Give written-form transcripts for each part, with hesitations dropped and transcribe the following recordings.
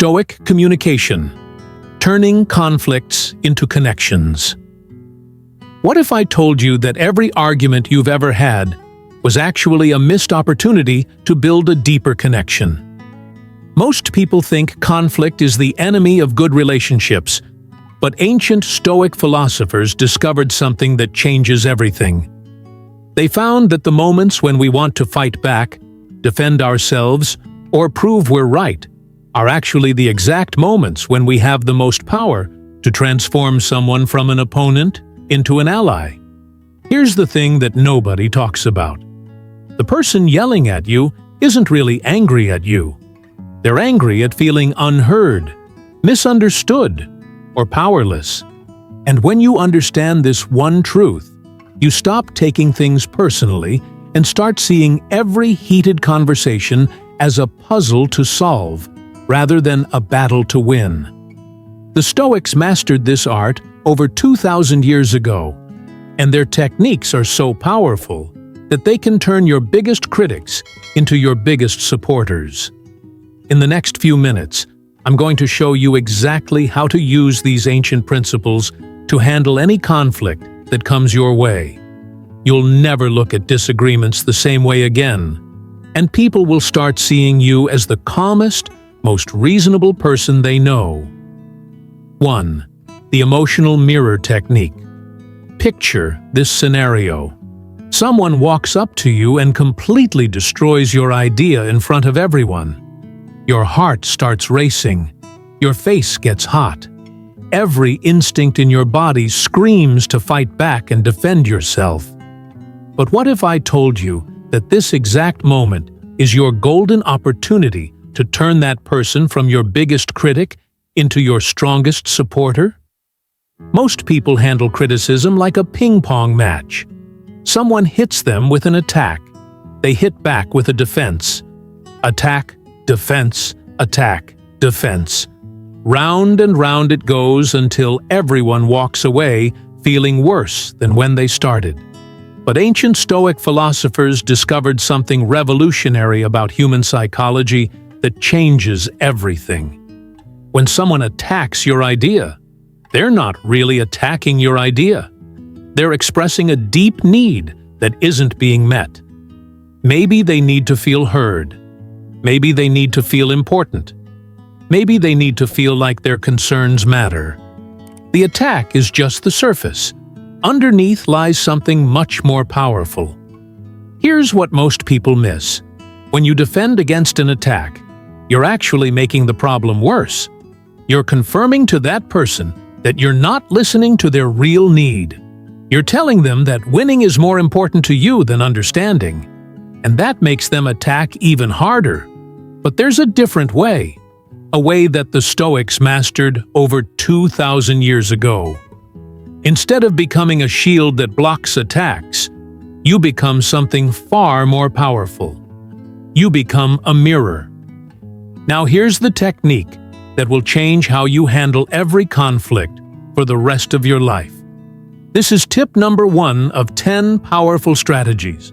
Stoic communication, turning conflicts into connections. What if I told you that every argument you've ever had was actually a missed opportunity to build a deeper connection? Most people think conflict is the enemy of good relationships, but ancient Stoic philosophers discovered something that changes everything. They found that the moments when we want to fight back, defend ourselves, or prove we're right are actually the exact moments when we have the most power to transform someone from an opponent into an ally. Here's the thing that nobody talks about. The person yelling at you isn't really angry at you. They're angry at feeling unheard, misunderstood, or powerless. And when you understand this one truth, you stop taking things personally and start seeing every heated conversation as a puzzle to solve, rather than a battle to win. The Stoics mastered this art over 2,000 years ago, and their techniques are so powerful that they can turn your biggest critics into your biggest supporters. In the next few minutes, I'm going to show you exactly how to use these ancient principles to handle any conflict that comes your way. You'll never look at disagreements the same way again, and people will start seeing you as the calmest, most reasonable person they know. 1. The emotional mirror technique. Picture this scenario. Someone walks up to you and completely destroys your idea in front of everyone. Your heart starts racing. Your face gets hot. Every instinct in your body screams to fight back and defend yourself. But what if I told you that this exact moment is your golden opportunity to turn that person from your biggest critic into your strongest supporter? Most people handle criticism like a ping-pong match. Someone hits them with an attack. They hit back with a defense. Attack, defense, attack, defense. Round and round it goes until everyone walks away feeling worse than when they started. But ancient Stoic philosophers discovered something revolutionary about human psychology that changes everything. When someone attacks your idea, they're not really attacking your idea. They're expressing a deep need that isn't being met. Maybe they need to feel heard. Maybe they need to feel important. Maybe they need to feel like their concerns matter. The attack is just the surface. Underneath lies something much more powerful. Here's what most people miss. When you defend against an attack, you're actually making the problem worse. You're confirming to that person that you're not listening to their real need. You're telling them that winning is more important to you than understanding. And that makes them attack even harder. But there's a different way. A way that the Stoics mastered over 2,000 years ago. Instead of becoming a shield that blocks attacks, you become something far more powerful. You become a mirror. Now here's the technique that will change how you handle every conflict for the rest of your life. This is tip number 1 of 10 powerful strategies.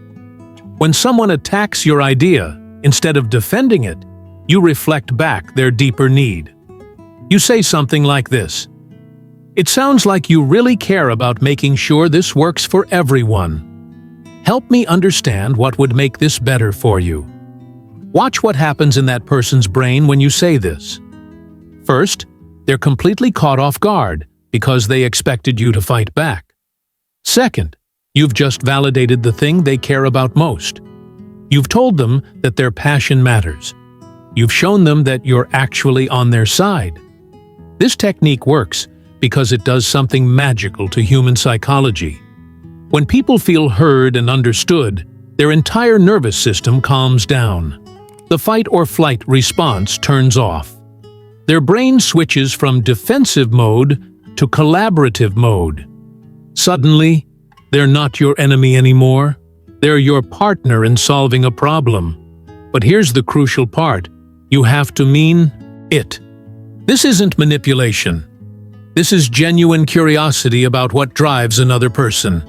When someone attacks your idea, instead of defending it, you reflect back their deeper need. You say something like this: "It sounds like you really care about making sure this works for everyone. Help me understand what would make this better for you." Watch what happens in that person's brain when you say this. First, they're completely caught off guard because they expected you to fight back. Second, you've just validated the thing they care about most. You've told them that their passion matters. You've shown them that you're actually on their side. This technique works because it does something magical to human psychology. When people feel heard and understood, their entire nervous system calms down. The fight-or-flight response turns off. Their brain switches from defensive mode to collaborative mode. Suddenly, they're not your enemy anymore. They're your partner in solving a problem. But here's the crucial part. You have to mean it. This isn't manipulation. This is genuine curiosity about what drives another person.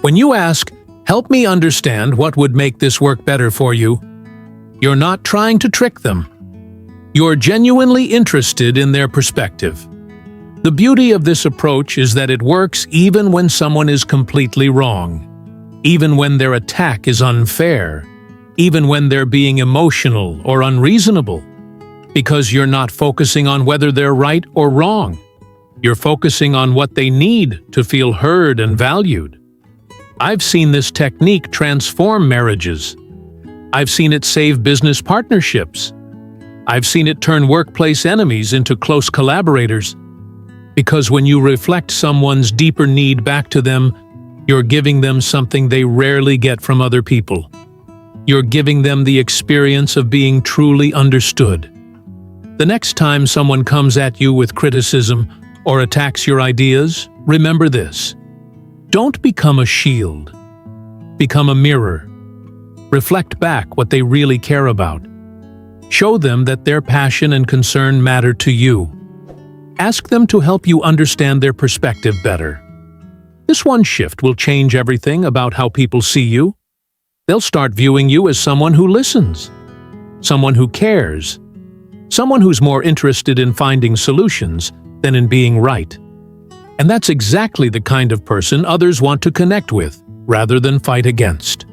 When you ask, "Help me understand what would make this work better for you," you're not trying to trick them. You're genuinely interested in their perspective. The beauty of this approach is that it works even when someone is completely wrong, even when their attack is unfair, even when they're being emotional or unreasonable, because you're not focusing on whether they're right or wrong. You're focusing on what they need to feel heard and valued. I've seen this technique transform marriages. I've seen it save business partnerships. I've seen it turn workplace enemies into close collaborators. Because when you reflect someone's deeper need back to them, you're giving them something they rarely get from other people. You're giving them the experience of being truly understood. The next time someone comes at you with criticism or attacks your ideas, remember this. Don't become a shield. Become a mirror. Reflect back what they really care about. Show them that their passion and concern matter to you. Ask them to help you understand their perspective better. This one shift will change everything about how people see you. They'll start viewing you as someone who listens, someone who cares, someone who's more interested in finding solutions than in being right. And that's exactly the kind of person others want to connect with, rather than fight against.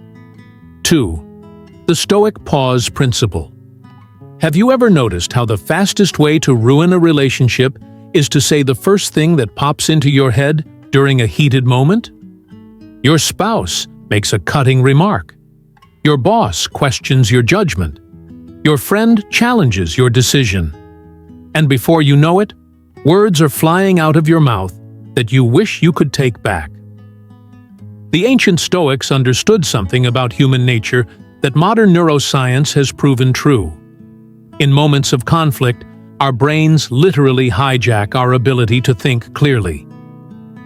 2. The Stoic pause principle. Have you ever noticed how the fastest way to ruin a relationship is to say the first thing that pops into your head during a heated moment? Your spouse makes a cutting remark. Your boss questions your judgment. Your friend challenges your decision. And before you know it, words are flying out of your mouth that you wish you could take back. The ancient Stoics understood something about human nature that modern neuroscience has proven true. In moments of conflict, our brains literally hijack our ability to think clearly.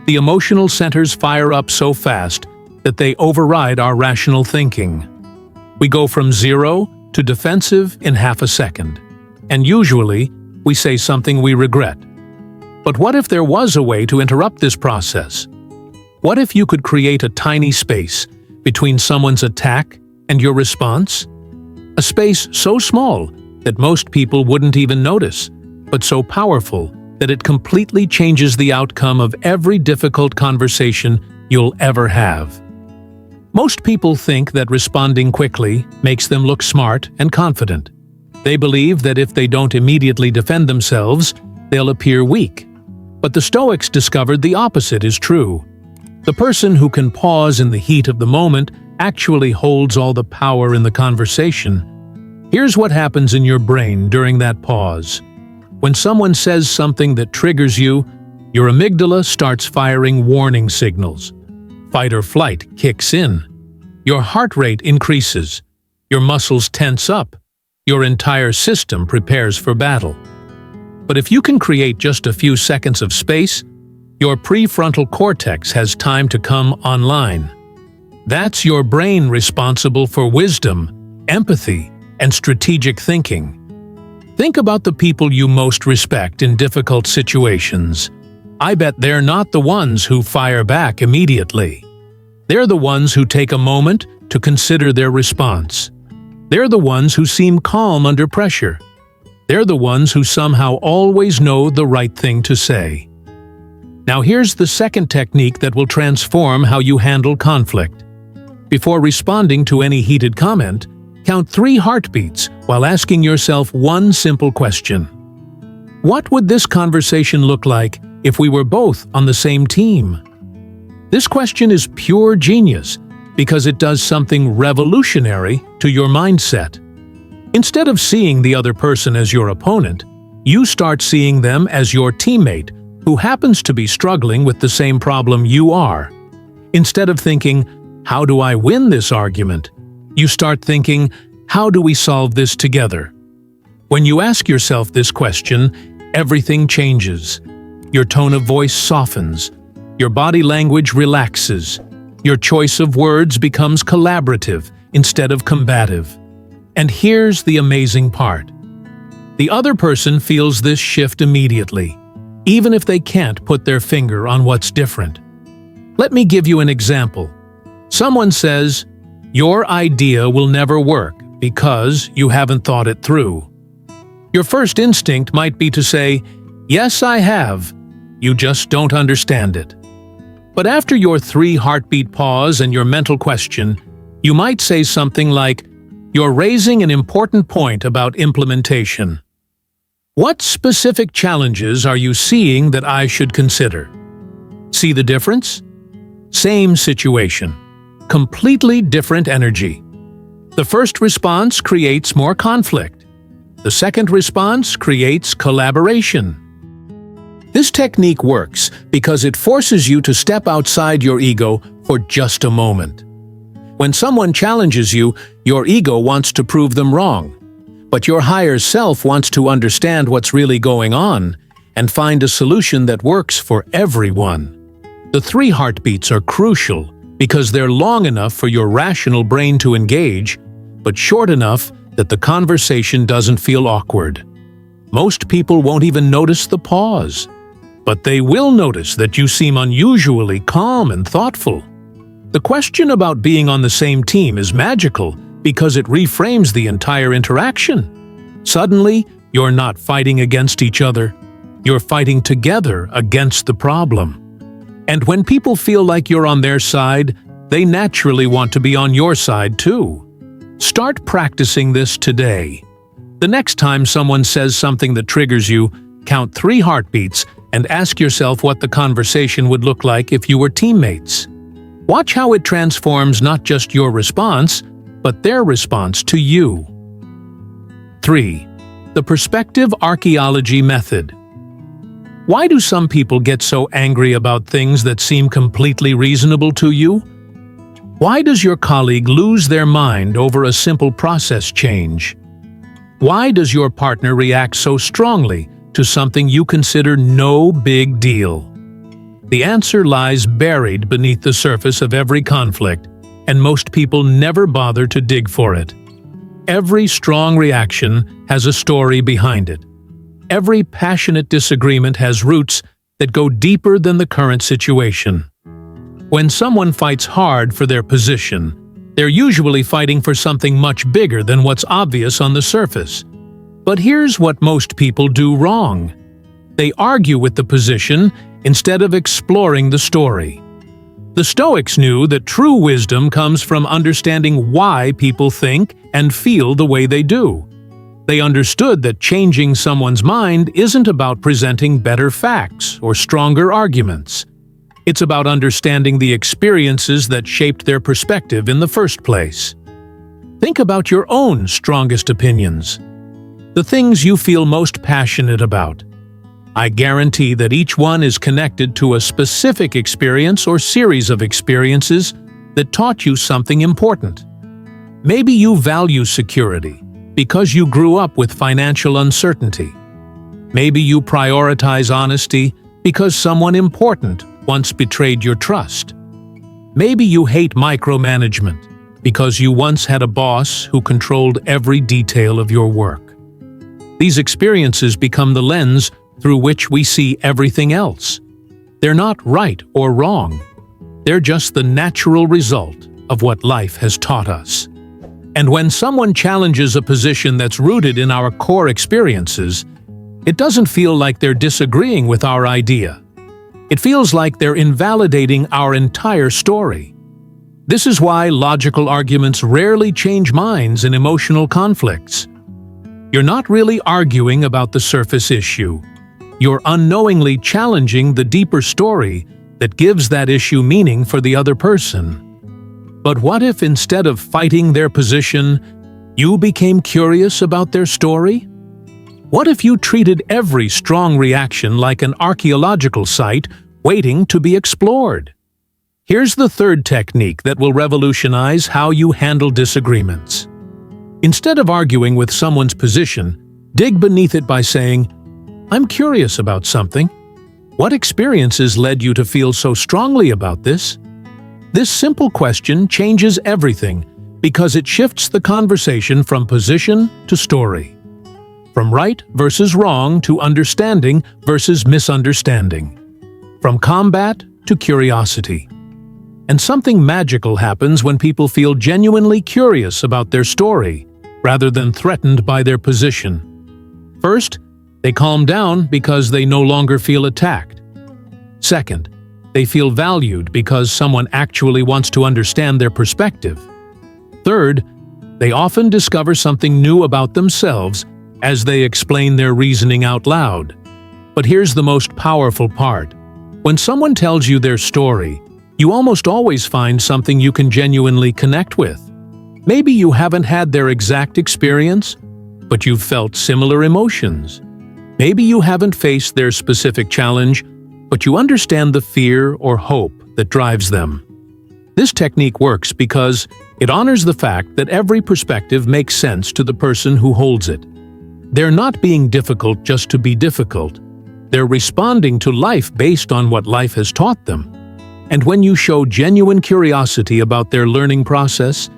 The emotional centers fire up so fast that they override our rational thinking. We go from 0 to defensive in half a second, and usually we say something we regret. But what if there was a way to interrupt this process? What if you could create a tiny space between someone's attack and your response? A space so small that most people wouldn't even notice, but so powerful that it completely changes the outcome of every difficult conversation you'll ever have. Most people think that responding quickly makes them look smart and confident. They believe that if they don't immediately defend themselves, they'll appear weak. But the Stoics discovered the opposite is true. The person who can pause in the heat of the moment actually holds all the power in the conversation. Here's what happens in your brain during that pause. When someone says something that triggers you, your amygdala starts firing warning signals. Fight or flight kicks in. Your heart rate increases. Your muscles tense up. Your entire system prepares for battle. But if you can create just a few seconds of space, your prefrontal cortex has time to come online. That's your brain responsible for wisdom, empathy, and strategic thinking. Think about the people you most respect in difficult situations. I bet they're not the ones who fire back immediately. They're the ones who take a moment to consider their response. They're the ones who seem calm under pressure. They're the ones who somehow always know the right thing to say. Now here's the second technique that will transform how you handle conflict. Before responding to any heated comment, count 3 heartbeats while asking yourself one simple question. What would this conversation look like if we were both on the same team? This question is pure genius because it does something revolutionary to your mindset. Instead of seeing the other person as your opponent, you start seeing them as your teammate who happens to be struggling with the same problem you are. Instead of thinking, "How do I win this argument?" you start thinking, "How do we solve this together?" When you ask yourself this question, everything changes. Your tone of voice softens. Your body language relaxes. Your choice of words becomes collaborative instead of combative. And here's the amazing part. The other person feels this shift immediately, even if they can't put their finger on what's different. Let me give you an example. Someone says, "Your idea will never work because you haven't thought it through." Your first instinct might be to say, "Yes, I have. You just don't understand it." But after your 3-heartbeat pause and your mental question, you might say something like, "You're raising an important point about implementation. What specific challenges are you seeing that I should consider?" See the difference? Same situation, completely different energy. The first response creates more conflict. The second response creates collaboration. This technique works because it forces you to step outside your ego for just a moment. When someone challenges you, your ego wants to prove them wrong. But your higher self wants to understand what's really going on and find a solution that works for everyone. The 3 heartbeats are crucial because they're long enough for your rational brain to engage, but short enough that the conversation doesn't feel awkward. Most people won't even notice the pause, but they will notice that you seem unusually calm and thoughtful. The question about being on the same team is magical because it reframes the entire interaction. Suddenly, you're not fighting against each other. You're fighting together against the problem. And when people feel like you're on their side, they naturally want to be on your side too. Start practicing this today. The next time someone says something that triggers you, count 3 heartbeats and ask yourself what the conversation would look like if you were teammates. Watch how it transforms not just your response, but their response to you. 3. The perspective archaeology method. Why do some people get so angry about things that seem completely reasonable to you? Why does your colleague lose their mind over a simple process change? Why does your partner react so strongly to something you consider no big deal? The answer lies buried beneath the surface of every conflict, and most people never bother to dig for it. Every strong reaction has a story behind it. Every passionate disagreement has roots that go deeper than the current situation. When someone fights hard for their position, they're usually fighting for something much bigger than what's obvious on the surface. But here's what most people do wrong. They argue with the position instead of exploring the story. The Stoics knew that true wisdom comes from understanding why people think and feel the way they do. They understood that changing someone's mind isn't about presenting better facts or stronger arguments. It's about understanding the experiences that shaped their perspective in the first place. Think about your own strongest opinions, the things you feel most passionate about. I guarantee that each one is connected to a specific experience or series of experiences that taught you something important. Maybe you value security because you grew up with financial uncertainty. Maybe you prioritize honesty because someone important once betrayed your trust. Maybe you hate micromanagement because you once had a boss who controlled every detail of your work. These experiences become the lens through which we see everything else. They're not right or wrong. They're just the natural result of what life has taught us. And when someone challenges a position that's rooted in our core experiences, it doesn't feel like they're disagreeing with our idea. It feels like they're invalidating our entire story. This is why logical arguments rarely change minds in emotional conflicts. You're not really arguing about the surface issue. You're unknowingly challenging the deeper story that gives that issue meaning for the other person. But what if instead of fighting their position, you became curious about their story? What if you treated every strong reaction like an archaeological site waiting to be explored? Here's the third technique that will revolutionize how you handle disagreements. Instead of arguing with someone's position, dig beneath it by saying, "I'm curious about something. What experiences led you to feel so strongly about this?" This simple question changes everything because it shifts the conversation from position to story, from right versus wrong to understanding versus misunderstanding, from combat to curiosity. And something magical happens when people feel genuinely curious about their story rather than threatened by their position. First, they calm down because they no longer feel attacked. Second, they feel valued because someone actually wants to understand their perspective. Third, they often discover something new about themselves as they explain their reasoning out loud. But here's the most powerful part. When someone tells you their story, you almost always find something you can genuinely connect with. Maybe you haven't had their exact experience, but you've felt similar emotions. Maybe you haven't faced their specific challenge, but you understand the fear or hope that drives them. This technique works because it honors the fact that every perspective makes sense to the person who holds it. They're not being difficult just to be difficult. They're responding to life based on what life has taught them. And when you show genuine curiosity about their learning process,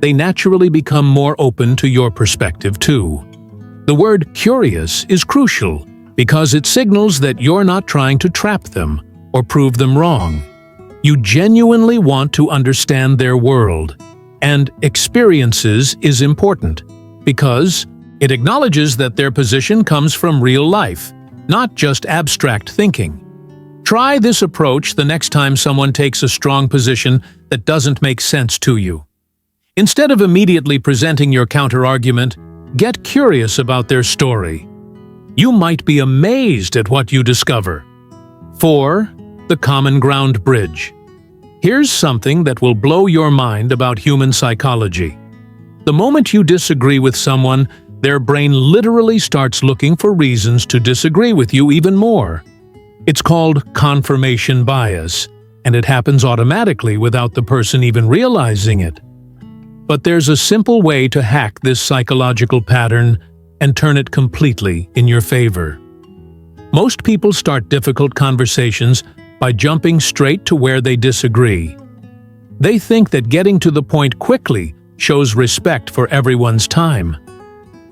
they naturally become more open to your perspective too. The word curious is crucial because it signals that you're not trying to trap them or prove them wrong. You genuinely want to understand their world, and experiences is important because it acknowledges that their position comes from real life, not just abstract thinking. Try this approach the next time someone takes a strong position that doesn't make sense to you. Instead of immediately presenting your counter-argument, get curious about their story. You might be amazed at what you discover. 4. The common ground bridge. Here's something that will blow your mind about human psychology. The moment you disagree with someone, their brain literally starts looking for reasons to disagree with you even more. It's called confirmation bias, and it happens automatically without the person even realizing it. But there's a simple way to hack this psychological pattern and turn it completely in your favor. Most people start difficult conversations by jumping straight to where they disagree. They think that getting to the point quickly shows respect for everyone's time.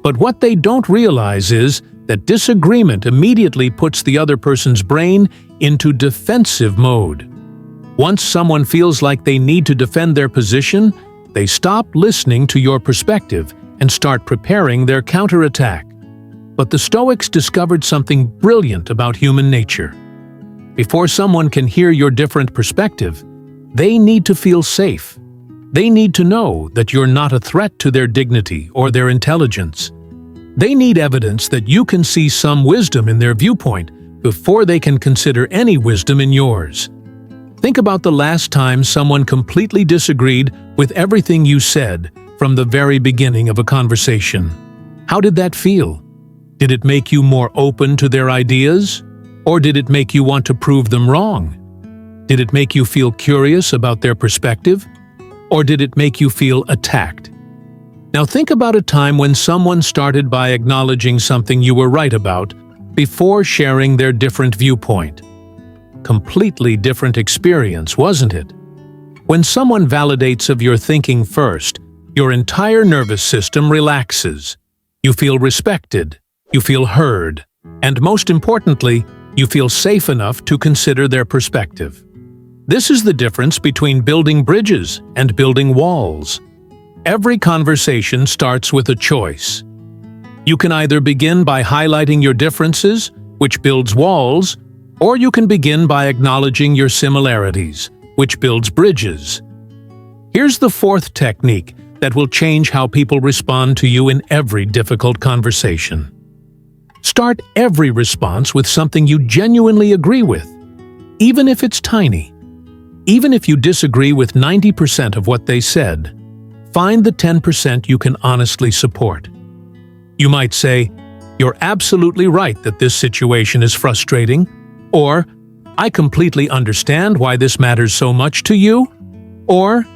But what they don't realize is that disagreement immediately puts the other person's brain into defensive mode. Once someone feels like they need to defend their position, they stop listening to your perspective and start preparing their counterattack. But the Stoics discovered something brilliant about human nature. Before someone can hear your different perspective, they need to feel safe. They need to know that you're not a threat to their dignity or their intelligence. They need evidence that you can see some wisdom in their viewpoint before they can consider any wisdom in yours. Think about the last time someone completely disagreed with everything you said from the very beginning of a conversation. How did that feel? Did it make you more open to their ideas? Or did it make you want to prove them wrong? Did it make you feel curious about their perspective? Or did it make you feel attacked? Now think about a time when someone started by acknowledging something you were right about before sharing their different viewpoint. Completely different experience, wasn't it? When someone validates of your thinking first, your entire nervous system relaxes. You feel respected, you feel heard, and most importantly, you feel safe enough to consider their perspective. This is the difference between building bridges and building walls. Every conversation starts with a choice. You can either begin by highlighting your differences, which builds walls, or you can begin by acknowledging your similarities, which builds bridges. Here's the 4th technique that will change how people respond to you in every difficult conversation. Start every response with something you genuinely agree with, even if it's tiny. Even if you disagree with 90% of what they said, find the 10% you can honestly support. You might say, "You're absolutely right that this situation is frustrating," or "I completely understand why this matters so much to you," or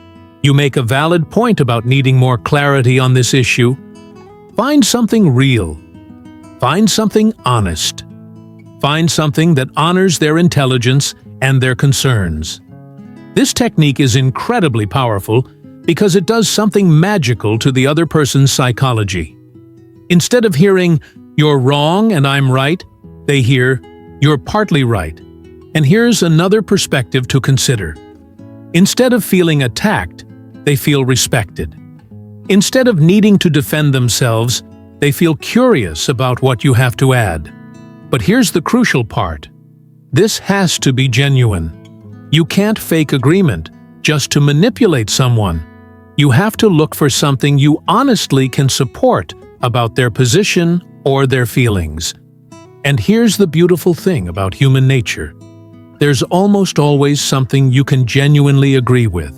"You make a valid point about needing more clarity on this issue." Find something real. Find something honest. Find something that honors their intelligence and their concerns. This technique is incredibly powerful because it does something magical to the other person's psychology. Instead of hearing, "You're wrong and I'm right," they hear, "You're partly right, and here's another perspective to consider." Instead of feeling attacked, they feel respected. Instead of needing to defend themselves, They feel curious about what you have to add. But here's the crucial part. This has to be genuine. You can't fake agreement just to manipulate someone. You have to look for something you honestly can support about their position or their feelings. And here's the beautiful thing about human nature. There's almost always something you can genuinely agree with,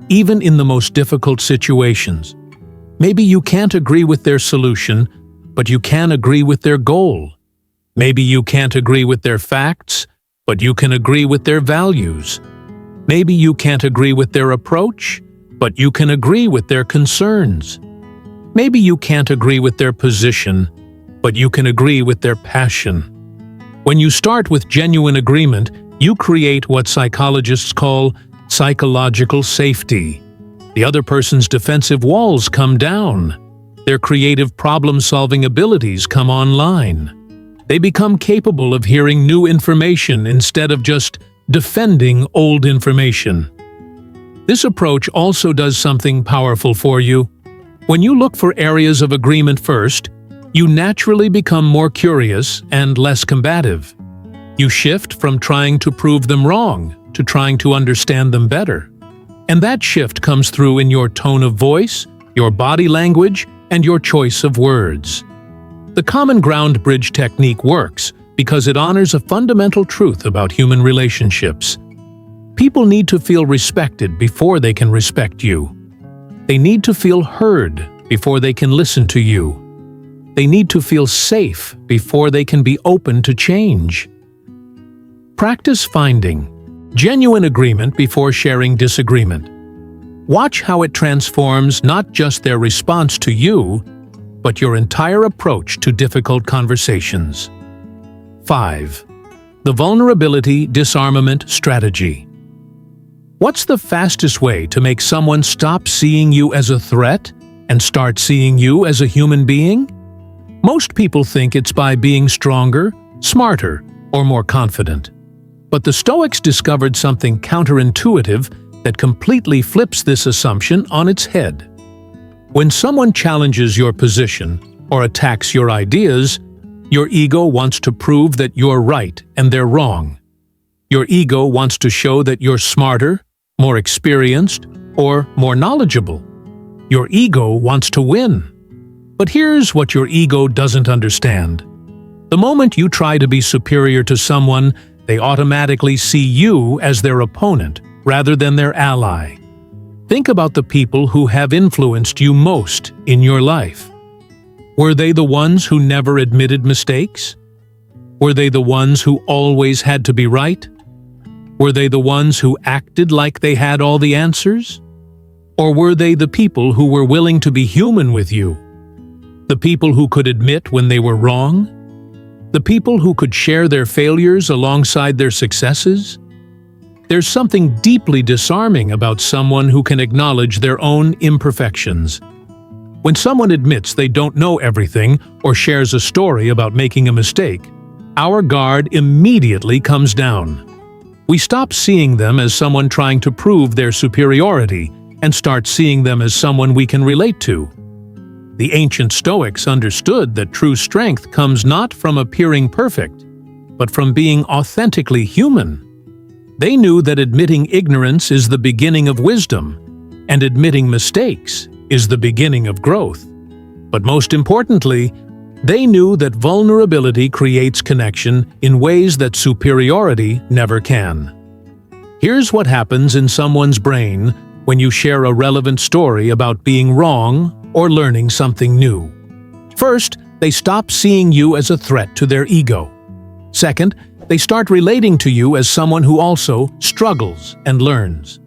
even in the most difficult situations. Maybe you can't agree with their solution, but you can agree with their goal. Maybe you can't agree with their facts, but you can agree with their values. Maybe you can't agree with their approach, but you can agree with their concerns. Maybe you can't agree with their position, but you can agree with their passion. When you start with genuine agreement, you create what psychologists call psychological safety. The other person's defensive walls come down. Their creative problem-solving abilities come online. They become capable of hearing new information instead of just defending old information. This approach also does something powerful for you. When you look for areas of agreement first, you naturally become more curious and less combative. You shift from trying to prove them wrong to trying to understand them better. And that shift comes through in your tone of voice, your body language, and your choice of words. The common ground bridge technique works because it honors a fundamental truth about human relationships. People need to feel respected before they can respect you. They need to feel heard before they can listen to you. They need to feel safe before they can be open to change. Practice finding genuine agreement before sharing disagreement. Watch how it transforms not just their response to you, but your entire approach to difficult conversations. 5. The vulnerability disarmament strategy. What's the fastest way to make someone stop seeing you as a threat and start seeing you as a human being? Most people think it's by being stronger, smarter, or more confident. But the Stoics discovered something counterintuitive that completely flips this assumption on its head. When someone challenges your position or attacks your ideas, your ego wants to prove that you're right and they're wrong. Your ego wants to show that you're smarter, more experienced, or more knowledgeable. Your ego wants to win. But here's what your ego doesn't understand. The moment you try to be superior to someone, they automatically see you as their opponent rather than their ally. Think about the people who have influenced you most in your life. Were they the ones who never admitted mistakes? Were they the ones who always had to be right? Were they the ones who acted like they had all the answers? Or were they the people who were willing to be human with you? The people who could admit when they were wrong? The people who could share their failures alongside their successes? There's something deeply disarming about someone who can acknowledge their own imperfections. When someone admits they don't know everything or shares a story about making a mistake, our guard immediately comes down. We stop seeing them as someone trying to prove their superiority and start seeing them as someone we can relate to. The ancient Stoics understood that true strength comes not from appearing perfect, but from being authentically human. They knew that admitting ignorance is the beginning of wisdom, and admitting mistakes is the beginning of growth. But most importantly, they knew that vulnerability creates connection in ways that superiority never can. Here's what happens in someone's brain when you share a relevant story about being wrong or learning something new. First, they stop seeing you as a threat to their ego. Second, they start relating to you as someone who also struggles and learns.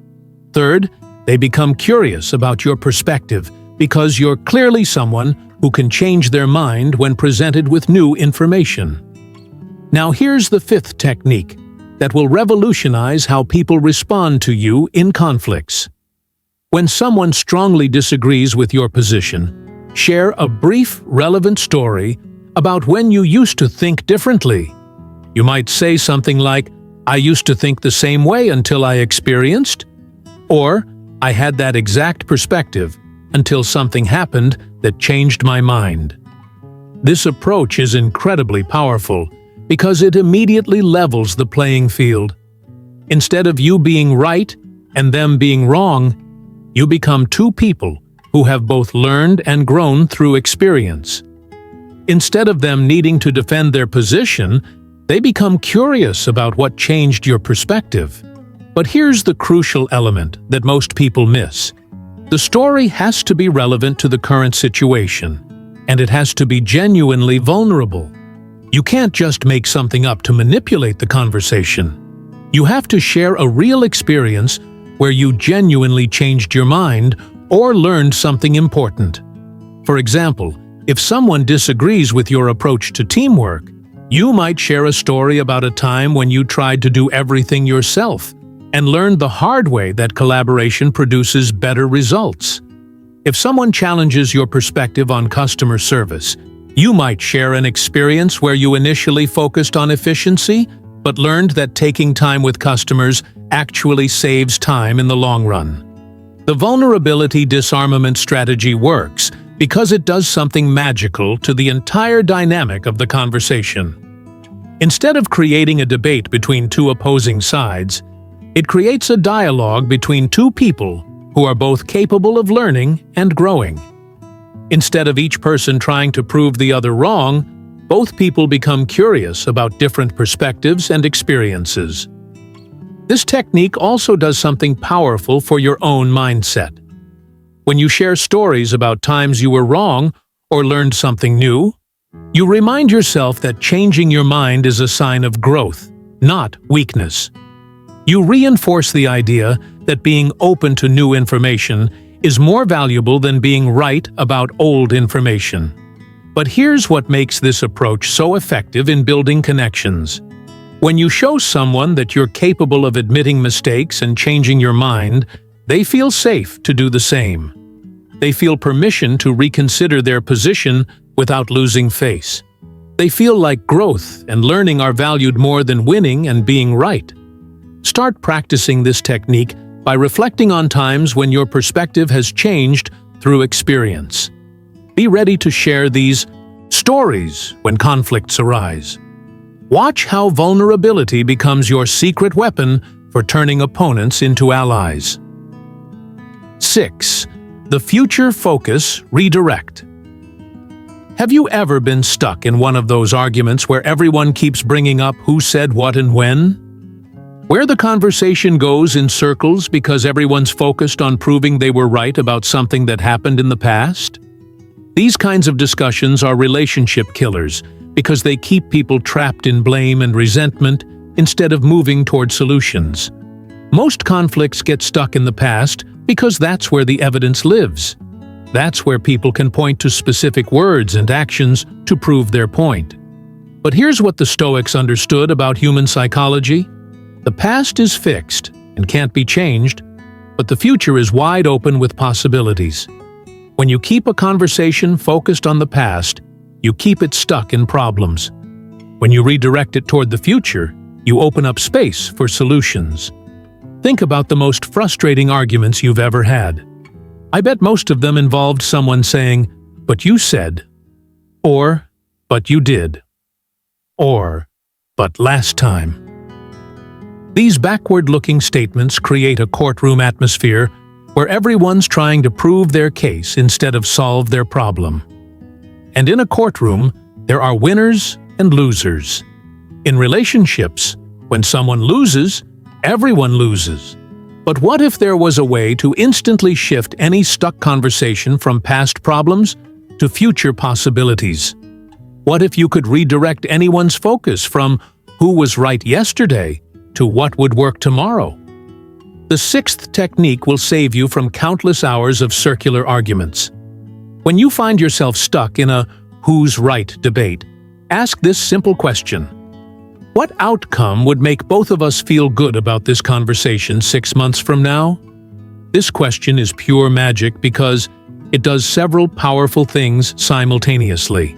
Third, they become curious about your perspective because you're clearly someone who can change their mind when presented with new information. Now here's the 5th technique that will revolutionize how people respond to you in conflicts. When someone strongly disagrees with your position, share a brief, relevant story about when you used to think differently. You might say something like, "I used to think the same way until I experienced," or "I had that exact perspective until something happened that changed my mind." This approach is incredibly powerful because it immediately levels the playing field. Instead of you being right and them being wrong, you become two people who have both learned and grown through experience. Instead of them needing to defend their position, they become curious about what changed your perspective. But here's the crucial element that most people miss. The story has to be relevant to the current situation, and it has to be genuinely vulnerable. You can't just make something up to manipulate the conversation. You have to share a real experience where you genuinely changed your mind or learned something important. For example, if someone disagrees with your approach to teamwork, you might share a story about a time when you tried to do everything yourself and learned the hard way that collaboration produces better results. If someone challenges your perspective on customer service, you might share an experience where you initially focused on efficiency, but learned that taking time with customers actually saves time in the long run. The vulnerability disarmament strategy works because it does something magical to the entire dynamic of the conversation. Instead of creating a debate between two opposing sides, it creates a dialogue between two people who are both capable of learning and growing. Instead of each person trying to prove the other wrong, both people become curious about different perspectives and experiences. This technique also does something powerful for your own mindset. When you share stories about times you were wrong or learned something new, you remind yourself that changing your mind is a sign of growth, not weakness. You reinforce the idea that being open to new information is more valuable than being right about old information. But here's what makes this approach so effective in building connections. When you show someone that you're capable of admitting mistakes and changing your mind, they feel safe to do the same. They feel permission to reconsider their position without losing face. They feel like growth and learning are valued more than winning and being right. Start practicing this technique by reflecting on times when your perspective has changed through experience. Be ready to share these stories when conflicts arise. Watch how vulnerability becomes your secret weapon for turning opponents into allies. 6. The future focus redirect. Have you ever been stuck in one of those arguments where everyone keeps bringing up who said what and when? Where the conversation goes in circles because everyone's focused on proving they were right about something that happened in the past? These kinds of discussions are relationship killers because they keep people trapped in blame and resentment instead of moving toward solutions. Most conflicts get stuck in the past because that's where the evidence lives. That's where people can point to specific words and actions to prove their point. But here's what the Stoics understood about human psychology. The past is fixed and can't be changed, but the future is wide open with possibilities. When you keep a conversation focused on the past, you keep it stuck in problems. When you redirect it toward the future, you open up space for solutions. Think about the most frustrating arguments you've ever had. I bet most of them involved someone saying, "But you said," or "But you did," or "But last time." These backward-looking statements create a courtroom atmosphere where everyone's trying to prove their case instead of solve their problem. And in a courtroom, there are winners and losers. In relationships, when someone loses, everyone loses. But what if there was a way to instantly shift any stuck conversation from past problems to future possibilities? What if you could redirect anyone's focus from who was right yesterday to what would work tomorrow? The 6th technique will save you from countless hours of circular arguments. When you find yourself stuck in a who's right debate, ask this simple question. What outcome would make both of us feel good about this conversation 6 months from now? This question is pure magic because it does several powerful things simultaneously.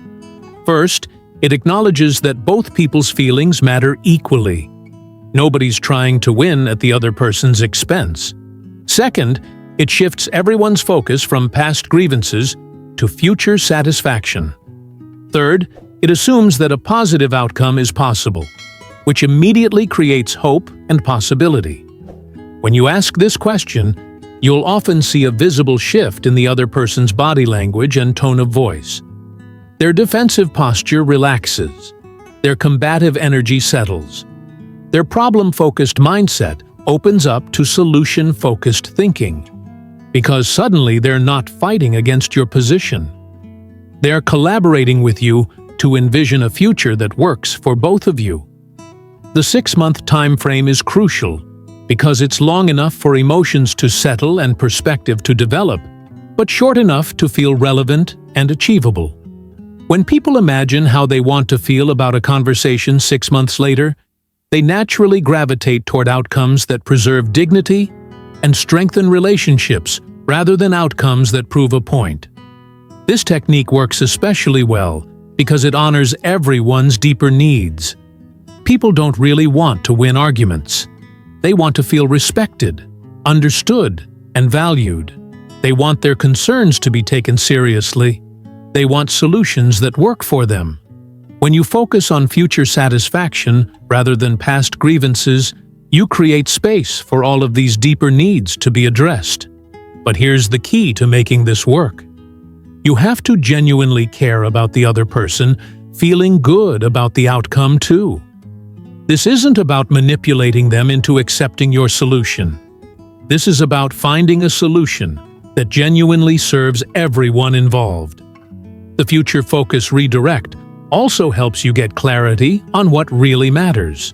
First, it acknowledges that both people's feelings matter equally. Nobody's trying to win at the other person's expense. Second, it shifts everyone's focus from past grievances to future satisfaction. Third, it assumes that a positive outcome is possible, which immediately creates hope and possibility. When you ask this question, you'll often see a visible shift in the other person's body language and tone of voice. Their defensive posture relaxes. Their combative energy settles. Their problem-focused mindset opens up to solution-focused thinking, because suddenly they're not fighting against your position. They're collaborating with you to envision a future that works for both of you. The 6-month time frame is crucial because it's long enough for emotions to settle and perspective to develop, but short enough to feel relevant and achievable. When people imagine how they want to feel about a conversation 6 months later, they naturally gravitate toward outcomes that preserve dignity and strengthen relationships rather than outcomes that prove a point. This technique works especially well because it honors everyone's deeper needs. People don't really want to win arguments. They want to feel respected, understood, and valued. They want their concerns to be taken seriously. They want solutions that work for them. When you focus on future satisfaction rather than past grievances, you create space for all of these deeper needs to be addressed. But here's the key to making this work. You have to genuinely care about the other person, feeling good about the outcome too. This isn't about manipulating them into accepting your solution. This is about finding a solution that genuinely serves everyone involved. The Future Focus Redirect also helps you get clarity on what really matters.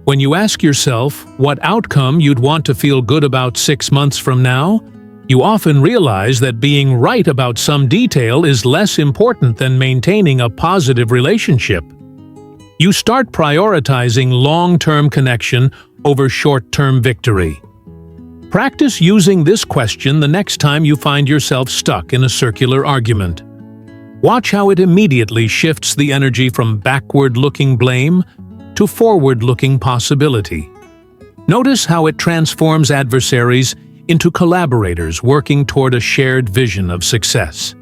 When you ask yourself what outcome you'd want to feel good about 6 months from now, you often realize that being right about some detail is less important than maintaining a positive relationship. You start prioritizing long-term connection over short-term victory. Practice using this question the next time you find yourself stuck in a circular argument. Watch how it immediately shifts the energy from backward-looking blame to forward-looking possibility. Notice how it transforms adversaries into collaborators working toward a shared vision of success.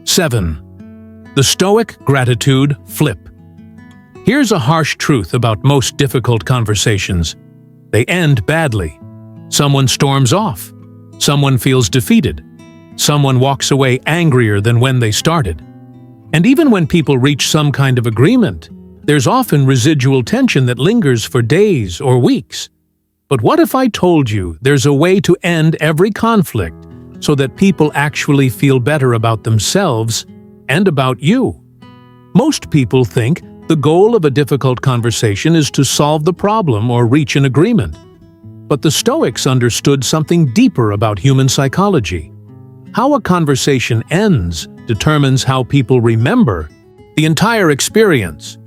7. The Stoic Gratitude Flip. Here's a harsh truth about most difficult conversations. They end badly. Someone storms off. Someone feels defeated. Someone walks away angrier than when they started. And even when people reach some kind of agreement, there's often residual tension that lingers for days or weeks. But what if I told you there's a way to end every conflict so that people actually feel better about themselves and about you? Most people think the goal of a difficult conversation is to solve the problem or reach an agreement. But the Stoics understood something deeper about human psychology. How a conversation ends determines how people remember the entire experience.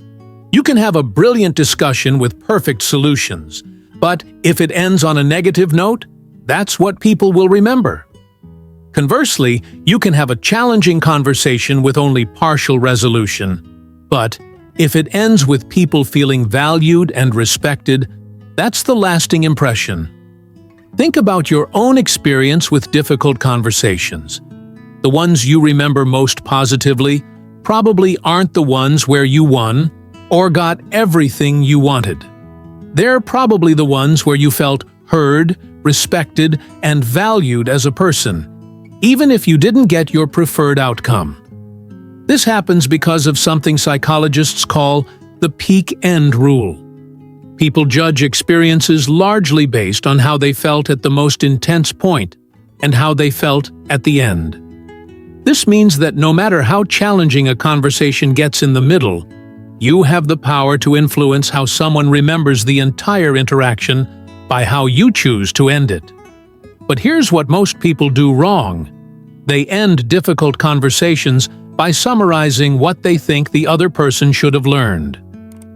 You can have a brilliant discussion with perfect solutions, but if it ends on a negative note, that's what people will remember. Conversely, you can have a challenging conversation with only partial resolution, but if it ends with people feeling valued and respected, that's the lasting impression. Think about your own experience with difficult conversations. The ones you remember most positively probably aren't the ones where you won or got everything you wanted. They're probably the ones where you felt heard, respected, and valued as a person, even if you didn't get your preferred outcome. This happens because of something psychologists call the peak end rule. People judge experiences largely based on how they felt at the most intense point and how they felt at the end. This means that no matter how challenging a conversation gets in the middle, you have the power to influence how someone remembers the entire interaction by how you choose to end it. But here's what most people do wrong. They end difficult conversations by summarizing what they think the other person should have learned.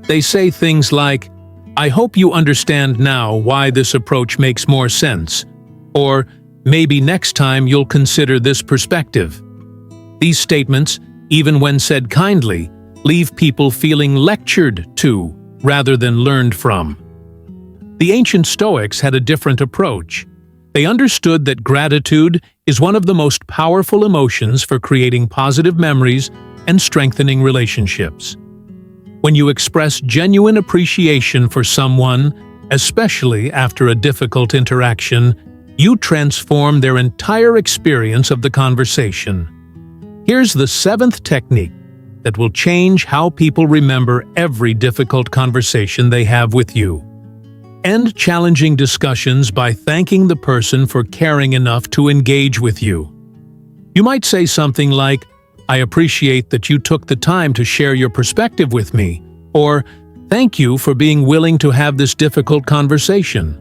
They say things like, "I hope you understand now why this approach makes more sense," or "maybe next time you'll consider this perspective." These statements, even when said kindly, leave people feeling lectured to rather than learned from. The ancient Stoics had a different approach. They understood that gratitude is one of the most powerful emotions for creating positive memories and strengthening relationships. When you express genuine appreciation for someone, especially after a difficult interaction, you transform their entire experience of the conversation. Here's the 7th technique that will change how people remember every difficult conversation they have with you. End challenging discussions by thanking the person for caring enough to engage with you. You might say something like, "I appreciate that you took the time to share your perspective with me," or "Thank you for being willing to have this difficult conversation."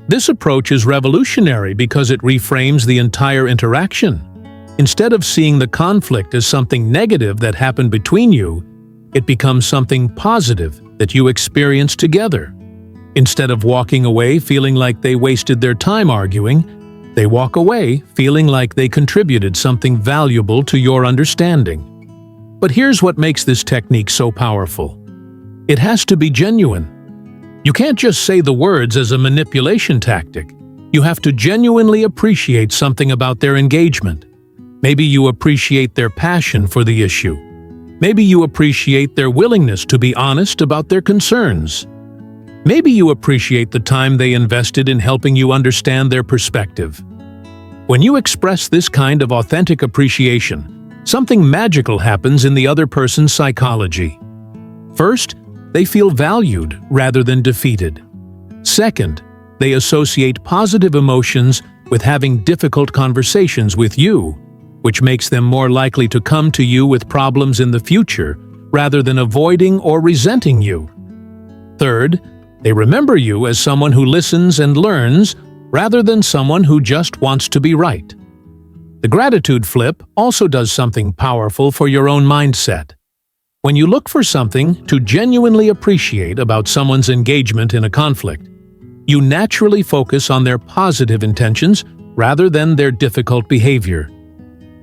This approach is revolutionary because it reframes the entire interaction. Instead of seeing the conflict as something negative that happened between you, it becomes something positive that you experienced together. Instead of walking away feeling like they wasted their time arguing, they walk away feeling like they contributed something valuable to your understanding. But here's what makes this technique so powerful. It has to be genuine. You can't just say the words as a manipulation tactic. You have to genuinely appreciate something about their engagement. Maybe you appreciate their passion for the issue. Maybe you appreciate their willingness to be honest about their concerns. Maybe you appreciate the time they invested in helping you understand their perspective. When you express this kind of authentic appreciation, something magical happens in the other person's psychology. First, they feel valued rather than defeated. Second, they associate positive emotions with having difficult conversations with you, which makes them more likely to come to you with problems in the future rather than avoiding or resenting you. Third, they remember you as someone who listens and learns rather than someone who just wants to be right. The gratitude flip also does something powerful for your own mindset. When you look for something to genuinely appreciate about someone's engagement in a conflict, you naturally focus on their positive intentions rather than their difficult behavior.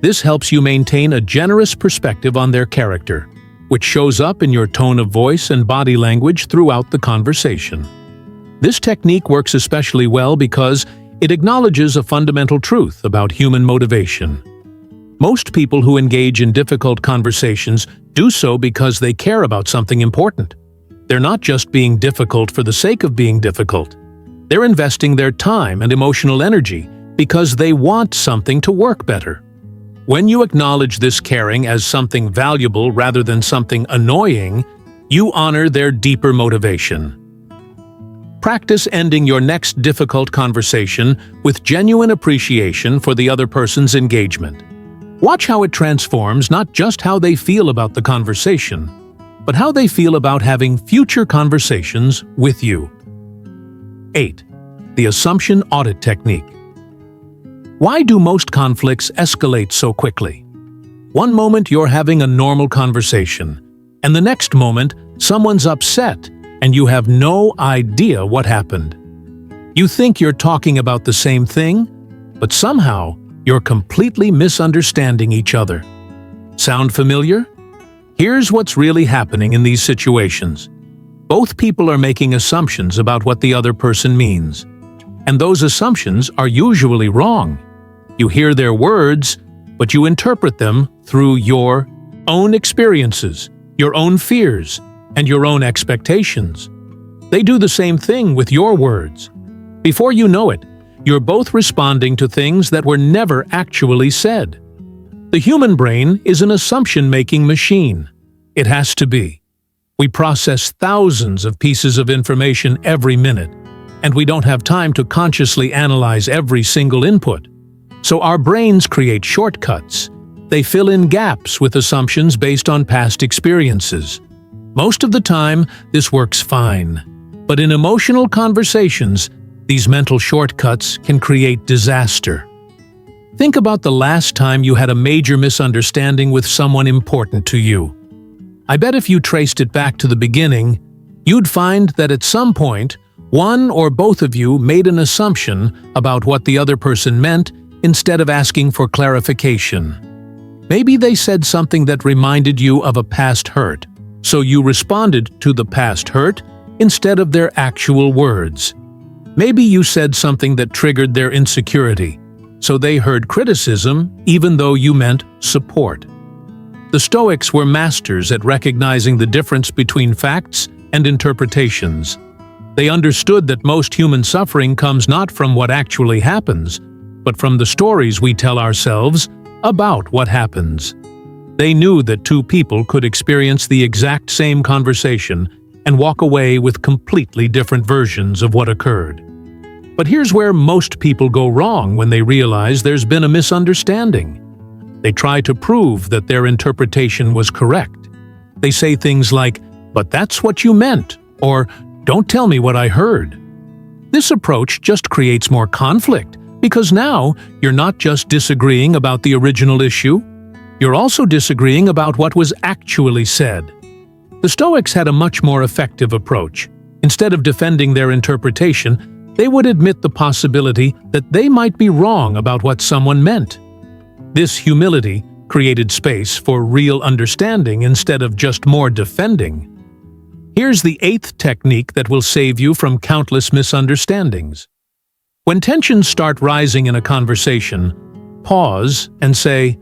This helps you maintain a generous perspective on their character, which shows up in your tone of voice and body language throughout the conversation. This technique works especially well because it acknowledges a fundamental truth about human motivation. Most people who engage in difficult conversations do so because they care about something important. They're not just being difficult for the sake of being difficult. They're investing their time and emotional energy because they want something to work better. When you acknowledge this caring as something valuable rather than something annoying, you honor their deeper motivation. Practice ending your next difficult conversation with genuine appreciation for the other person's engagement. Watch how it transforms not just how they feel about the conversation, but how they feel about having future conversations with you. 8. The assumption audit technique. Why do most conflicts escalate so quickly? One moment you're having a normal conversation, and the next moment someone's upset and you have no idea what happened. You think you're talking about the same thing, but somehow you're completely misunderstanding each other. Sound familiar? Here's what's really happening in these situations. Both people are making assumptions about what the other person means, and those assumptions are usually wrong. You hear their words, but you interpret them through your own experiences, your own fears, and your own expectations. They do the same thing with your words. Before you know it, you're both responding to things that were never actually said. The human brain is an assumption-making machine. It has to be. We process thousands of pieces of information every minute, and we don't have time to consciously analyze every single input. So our brains create shortcuts. They fill in gaps with assumptions based on past experiences. Most of the time, this works fine. But in emotional conversations, these mental shortcuts can create disaster. Think about the last time you had a major misunderstanding with someone important to you. I bet if you traced it back to the beginning, you'd find that at some point, one or both of you made an assumption about what the other person meant instead of asking for clarification. Maybe they said something that reminded you of a past hurt, so you responded to the past hurt instead of their actual words. Maybe you said something that triggered their insecurity, so they heard criticism even though you meant support. The Stoics were masters at recognizing the difference between facts and interpretations. They understood that most human suffering comes not from what actually happens, but from the stories we tell ourselves about what happens. They knew that two people could experience the exact same conversation and walk away with completely different versions of what occurred. But here's where most people go wrong when they realize there's been a misunderstanding. They try to prove that their interpretation was correct. They say things like, "But that's what you meant," or "Don't tell me what I heard." This approach just creates more conflict, because now you're not just disagreeing about the original issue, you're also disagreeing about what was actually said. The Stoics had a much more effective approach. Instead of defending their interpretation, they would admit the possibility that they might be wrong about what someone meant. This humility created space for real understanding instead of just more defending. Here's the 8th technique that will save you from countless misunderstandings. When tensions start rising in a conversation, pause and say,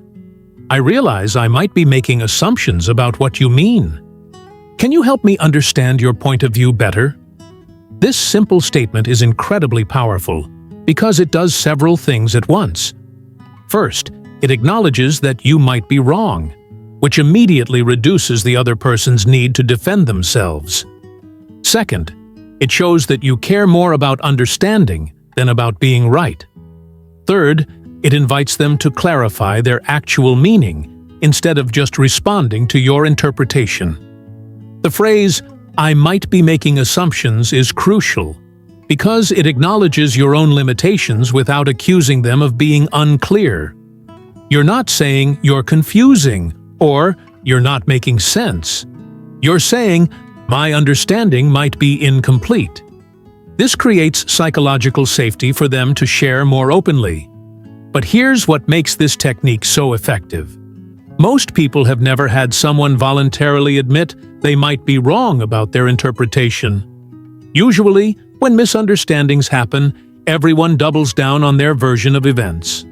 "I realize I might be making assumptions about what you mean. Can you help me understand your point of view better?" This simple statement is incredibly powerful because it does several things at once. First, it acknowledges that you might be wrong, which immediately reduces the other person's need to defend themselves. Second, it shows that you care more about understanding than about being right. Third, it invites them to clarify their actual meaning instead of just responding to your interpretation. The phrase, "I might be making assumptions," is crucial because it acknowledges your own limitations without accusing them of being unclear. You're not saying you're confusing or you're not making sense. You're saying, "My understanding might be incomplete." This creates psychological safety for them to share more openly. But here's what makes this technique so effective. Most people have never had someone voluntarily admit they might be wrong about their interpretation. Usually, when misunderstandings happen, everyone doubles down on their version of events.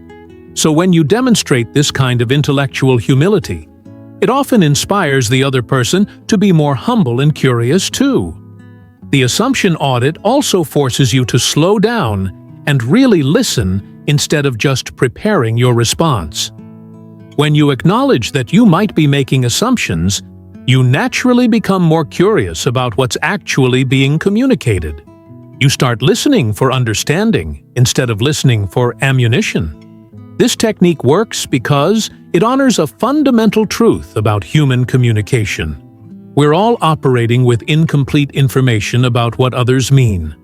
So when you demonstrate this kind of intellectual humility, it often inspires the other person to be more humble and curious too. The assumption audit also forces you to slow down and really listen instead of just preparing your response. When you acknowledge that you might be making assumptions, you naturally become more curious about what's actually being communicated. You start listening for understanding instead of listening for ammunition. This technique works because it honors a fundamental truth about human communication. We're all operating with incomplete information about what others mean.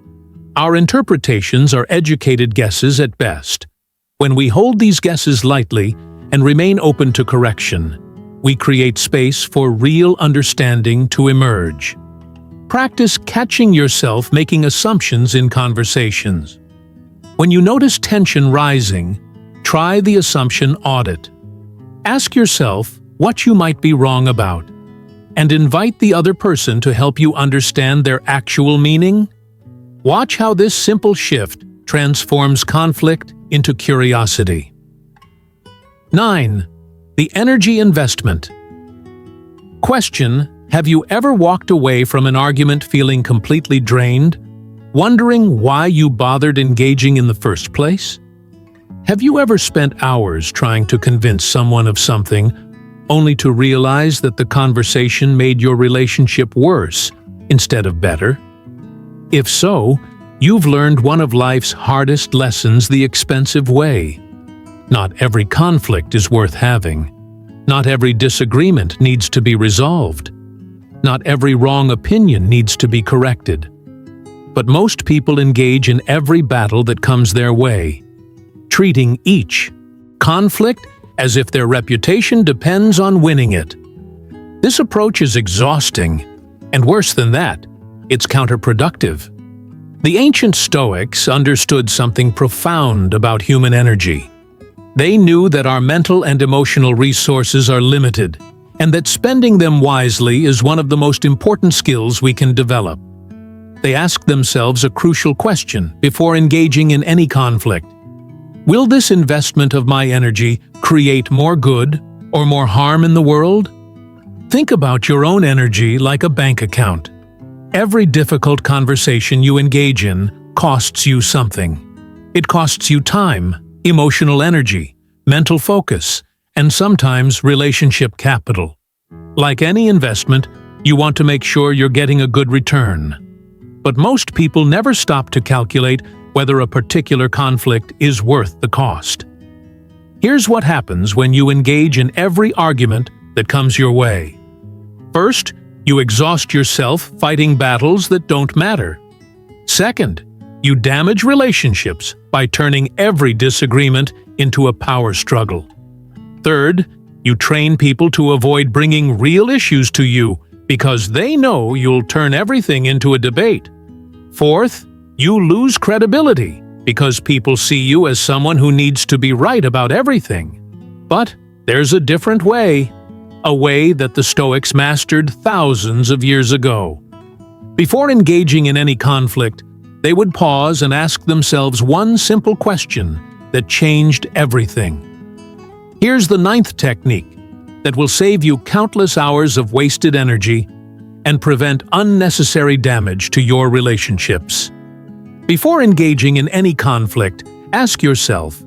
Our interpretations are educated guesses at best. When we hold these guesses lightly and remain open to correction, we create space for real understanding to emerge. Practice catching yourself making assumptions in conversations. When you notice tension rising, try the assumption audit. Ask yourself what you might be wrong about, and invite the other person to help you understand their actual meaning. Watch how this simple shift transforms conflict into curiosity. 9. The energy investment. Question: have you ever walked away from an argument feeling completely drained, wondering why you bothered engaging in the first place? Have you ever spent hours trying to convince someone of something, only to realize that the conversation made your relationship worse instead of better? If so, you've learned one of life's hardest lessons the expensive way. Not every conflict is worth having. Not every disagreement needs to be resolved. Not every wrong opinion needs to be corrected. But most people engage in every battle that comes their way, treating each conflict as if their reputation depends on winning it. This approach is exhausting, and worse than that, it's counterproductive. The ancient Stoics understood something profound about human energy. They knew that our mental and emotional resources are limited, and that spending them wisely is one of the most important skills we can develop. They asked themselves a crucial question before engaging in any conflict. Will this investment of my energy create more good or more harm in the world? Think about your own energy like a bank account. Every difficult conversation you engage in costs you something. It costs you time, emotional energy, mental focus, and sometimes relationship capital. Like any investment, you want to make sure you're getting a good return. But most people never stop to calculate whether a particular conflict is worth the cost. Here's what happens when you engage in every argument that comes your way. First, you exhaust yourself fighting battles that don't matter. Second, you damage relationships by turning every disagreement into a power struggle. Third, you train people to avoid bringing real issues to you because they know you'll turn everything into a debate. Fourth, you lose credibility because people see you as someone who needs to be right about everything. But there's a different way, a way that the Stoics mastered thousands of years ago. Before engaging in any conflict, they would pause and ask themselves one simple question that changed everything. Here's the 9th technique that will save you countless hours of wasted energy and prevent unnecessary damage to your relationships. Before engaging in any conflict, ask yourself,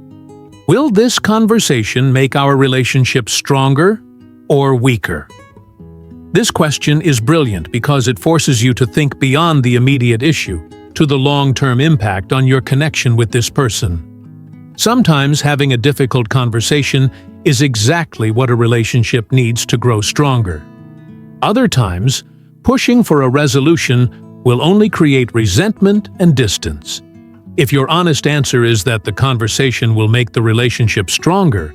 will this conversation make our relationship stronger or weaker? This question is brilliant because it forces you to think beyond the immediate issue to the long-term impact on your connection with this person. Sometimes having a difficult conversation is exactly what a relationship needs to grow stronger. Other times, pushing for a resolution will only create resentment and distance. If your honest answer is that the conversation will make the relationship stronger,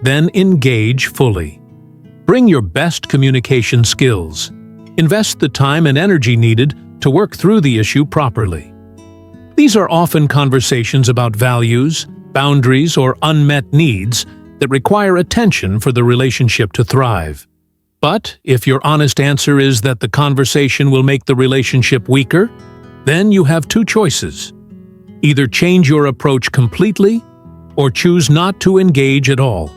then engage fully. Bring your best communication skills. Invest the time and energy needed to work through the issue properly. These are often conversations about values, boundaries, or unmet needs that require attention for the relationship to thrive. But if your honest answer is that the conversation will make the relationship weaker, then you have two choices. Either change your approach completely or choose not to engage at all.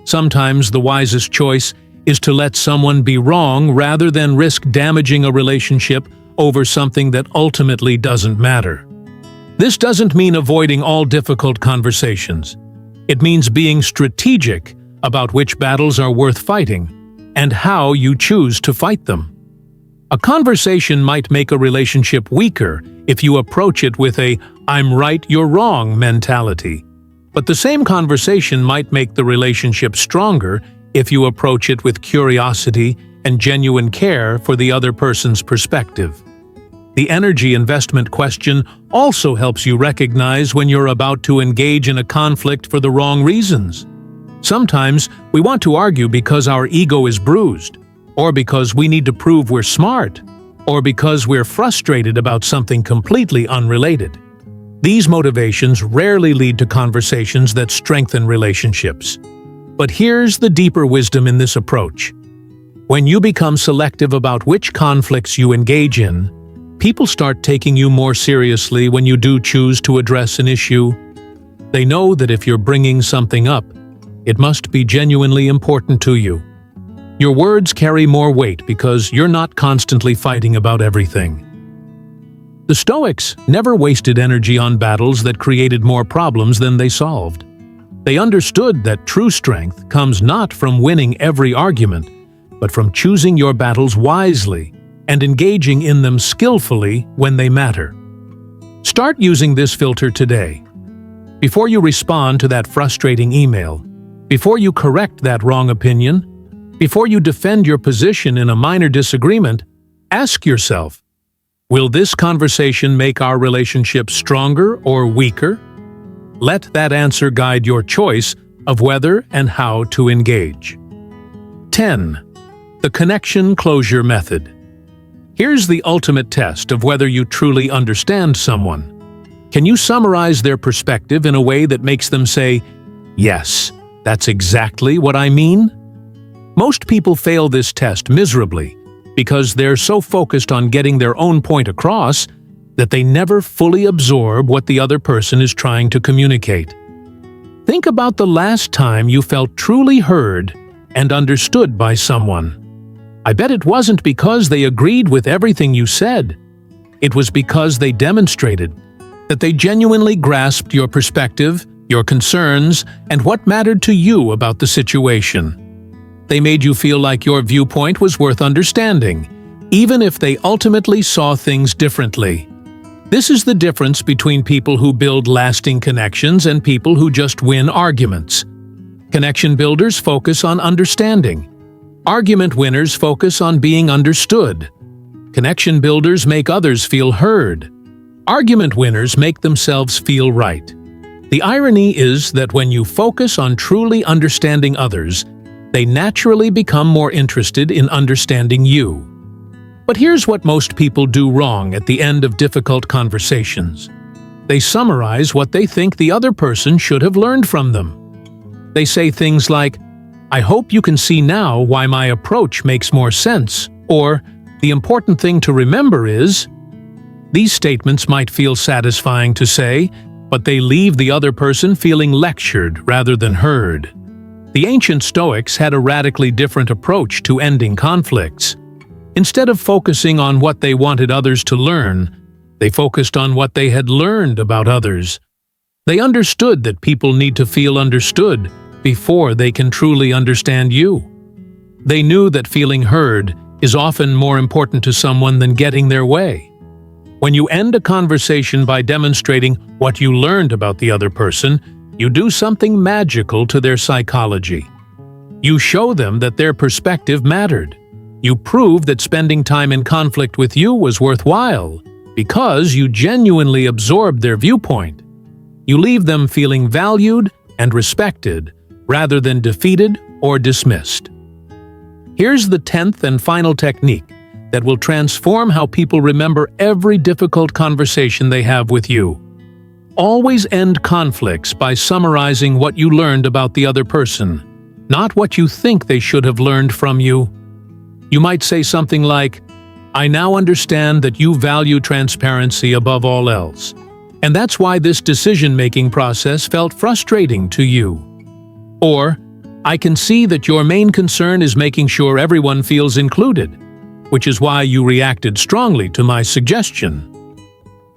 Sometimes the wisest choice is to let someone be wrong rather than risk damaging a relationship over something that ultimately doesn't matter. This doesn't mean avoiding all difficult conversations. It means being strategic about which battles are worth fighting and how you choose to fight them. A conversation might make a relationship weaker if you approach it with a "I'm right, you're wrong" mentality. But the same conversation might make the relationship stronger if you approach it with curiosity and genuine care for the other person's perspective. The energy investment question also helps you recognize when you're about to engage in a conflict for the wrong reasons. Sometimes we want to argue because our ego is bruised, or because we need to prove we're smart, or because we're frustrated about something completely unrelated. These motivations rarely lead to conversations that strengthen relationships. But here's the deeper wisdom in this approach. When you become selective about which conflicts you engage in, people start taking you more seriously when you do choose to address an issue. They know that if you're bringing something up, it must be genuinely important to you. Your words carry more weight because you're not constantly fighting about everything. The Stoics never wasted energy on battles that created more problems than they solved. They understood that true strength comes not from winning every argument, but from choosing your battles wisely and engaging in them skillfully when they matter. Start using this filter today. Before you respond to that frustrating email, before you correct that wrong opinion, before you defend your position in a minor disagreement, ask yourself, will this conversation make our relationship stronger or weaker? Let that answer guide your choice of whether and how to engage. 10. The connection closure method. Here's the ultimate test of whether you truly understand someone. Can you summarize their perspective in a way that makes them say, "Yes, that's exactly what I mean"? Most people fail this test miserably because they're so focused on getting their own point across that they never fully absorb what the other person is trying to communicate. Think about the last time you felt truly heard and understood by someone. I bet it wasn't because they agreed with everything you said. It was because they demonstrated that they genuinely grasped your perspective, your concerns, and what mattered to you about the situation. They made you feel like your viewpoint was worth understanding, even if they ultimately saw things differently. This is the difference between people who build lasting connections and people who just win arguments. Connection builders focus on understanding. Argument winners focus on being understood. Connection builders make others feel heard. Argument winners make themselves feel right. The irony is that when you focus on truly understanding others, they naturally become more interested in understanding you. But here's what most people do wrong at the end of difficult conversations. They summarize what they think the other person should have learned from them. They say things like, "I hope you can see now why my approach makes more sense," or, "The important thing to remember is..." These statements might feel satisfying to say, but they leave the other person feeling lectured rather than heard. The ancient Stoics had a radically different approach to ending conflicts. Instead of focusing on what they wanted others to learn, they focused on what they had learned about others. They understood that people need to feel understood before they can truly understand you. They knew that feeling heard is often more important to someone than getting their way. When you end a conversation by demonstrating what you learned about the other person, you do something magical to their psychology. You show them that their perspective mattered. You prove that spending time in conflict with you was worthwhile because you genuinely absorbed their viewpoint. You leave them feeling valued and respected rather than defeated or dismissed. Here's the 10th and final technique that will transform how people remember every difficult conversation they have with you. Always end conflicts by summarizing what you learned about the other person, not what you think they should have learned from you. You might say something like, "I now understand that you value transparency above all else, and that's why this decision-making process felt frustrating to you." Or, "I can see that your main concern is making sure everyone feels included, which is why you reacted strongly to my suggestion."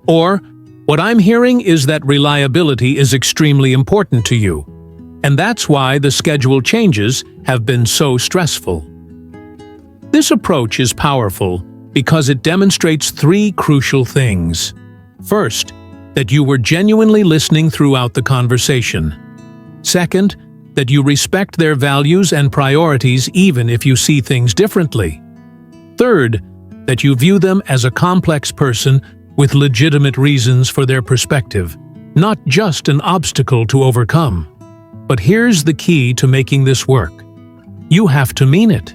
Or, "What I'm hearing is that reliability is extremely important to you, and that's why the schedule changes have been so stressful." This approach is powerful because it demonstrates three crucial things. First, that you were genuinely listening throughout the conversation. Second, that you respect their values and priorities even if you see things differently. Third, that you view them as a complex person with legitimate reasons for their perspective, not just an obstacle to overcome. But here's the key to making this work. You have to mean it.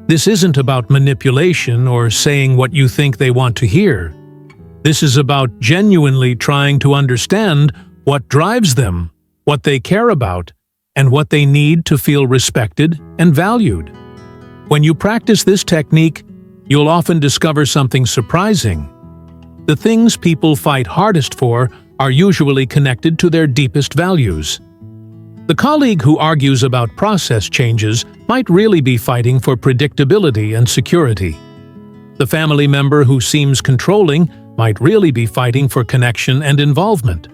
This isn't about manipulation or saying what you think they want to hear. This is about genuinely trying to understand what drives them, what they care about, and what they need to feel respected and valued. When you practice this technique, you'll often discover something surprising. The things people fight hardest for are usually connected to their deepest values. The colleague who argues about process changes might really be fighting for predictability and security. The family member who seems controlling might really be fighting for connection and involvement.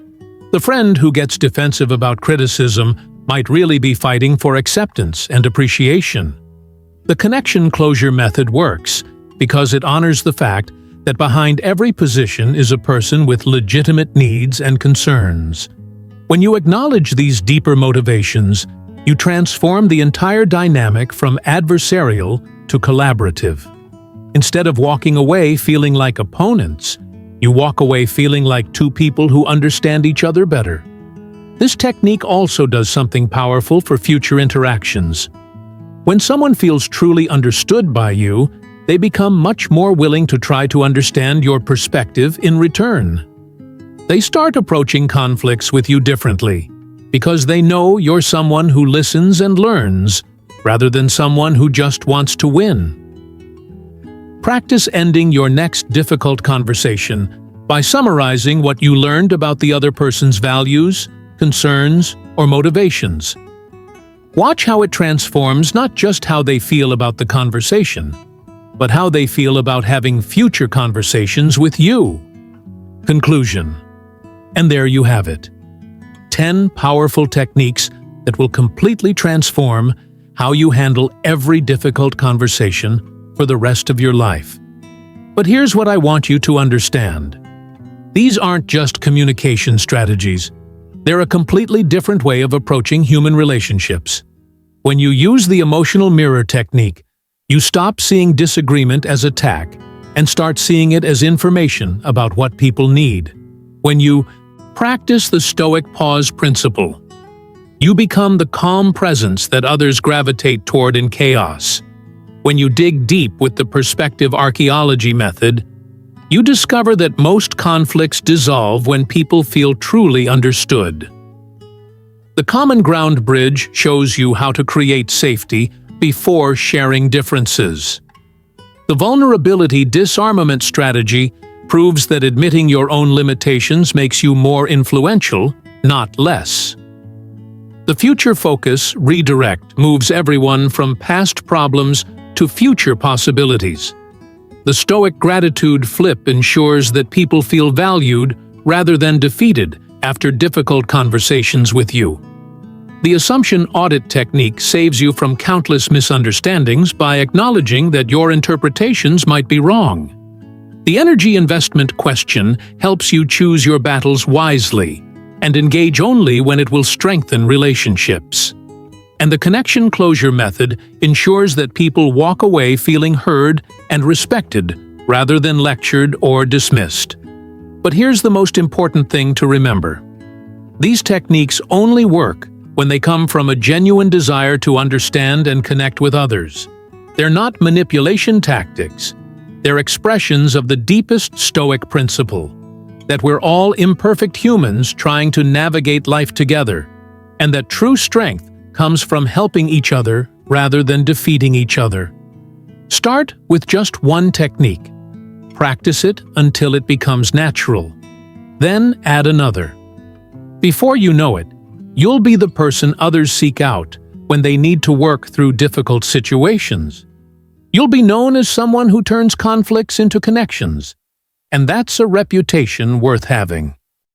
The friend who gets defensive about criticism might really be fighting for acceptance and appreciation. The connection closure method works because it honors the fact that behind every position is a person with legitimate needs and concerns. When you acknowledge these deeper motivations, you transform the entire dynamic from adversarial to collaborative. Instead of walking away feeling like opponents, you walk away feeling like two people who understand each other better. This technique also does something powerful for future interactions. When someone feels truly understood by you, they become much more willing to try to understand your perspective in return. They start approaching conflicts with you differently, because they know you're someone who listens and learns, rather than someone who just wants to win. Practice ending your next difficult conversation by summarizing what you learned about the other person's values, concerns, or motivations. Watch how it transforms not just how they feel about the conversation, but how they feel about having future conversations with you. Conclusion. And there you have it. 10 powerful techniques that will completely transform how you handle every difficult conversation for the rest of your life. But here's what I want you to understand. These aren't just communication strategies. They're a completely different way of approaching human relationships. When you use the emotional mirror technique, you stop seeing disagreement as attack and start seeing it as information about what people need. When you practice the Stoic pause principle, you become the calm presence that others gravitate toward in chaos. When you dig deep with the perspective archaeology method, you discover that most conflicts dissolve when people feel truly understood. The Common Ground Bridge shows you how to create safety before sharing differences. The Vulnerability Disarmament Strategy proves that admitting your own limitations makes you more influential, not less. The Future Focus Redirect moves everyone from past problems to future possibilities. The Stoic Gratitude Flip ensures that people feel valued rather than defeated after difficult conversations with you. The Assumption Audit Technique saves you from countless misunderstandings by acknowledging that your interpretations might be wrong. The Energy Investment Question helps you choose your battles wisely and engage only when it will strengthen relationships. And the Connection Closure Method ensures that people walk away feeling heard and respected rather than lectured or dismissed. But here's the most important thing to remember. These techniques only work when they come from a genuine desire to understand and connect with others. They're not manipulation tactics. They're expressions of the deepest Stoic principle, that we're all imperfect humans trying to navigate life together, and that true strength comes from helping each other rather than defeating each other. Start with just one technique. Practice it until it becomes natural. Then add another. Before you know it, you'll be the person others seek out when they need to work through difficult situations. You'll be known as someone who turns conflicts into connections, and that's a reputation worth having.